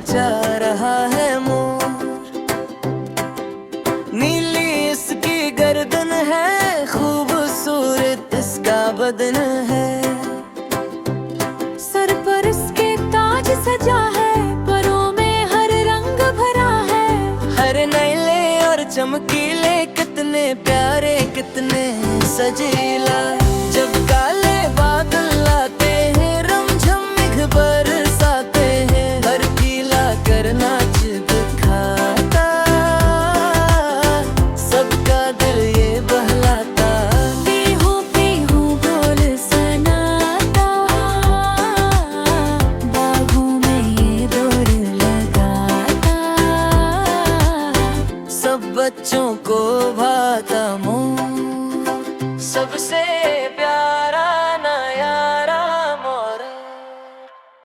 नाचा रहा है मोर। नीली इसकी गर्दन है, खूबसूरत इसका बदन है। सर पर इसके ताज सजा है, परों में हर रंग भरा है। हर नैले और चमकीले, कितने प्यारे कितने सजीला। जब काले बादल आते हैं, रमझम मेघ बरसाते हैं, हर गीला कर नाच दिखाता, सबका दिल ये बहलाता। पीहू पीहू बोल सनाता, बाहों में ये डोर लगाता, सब बच्चों को भाता मोर, सबसे प्यारा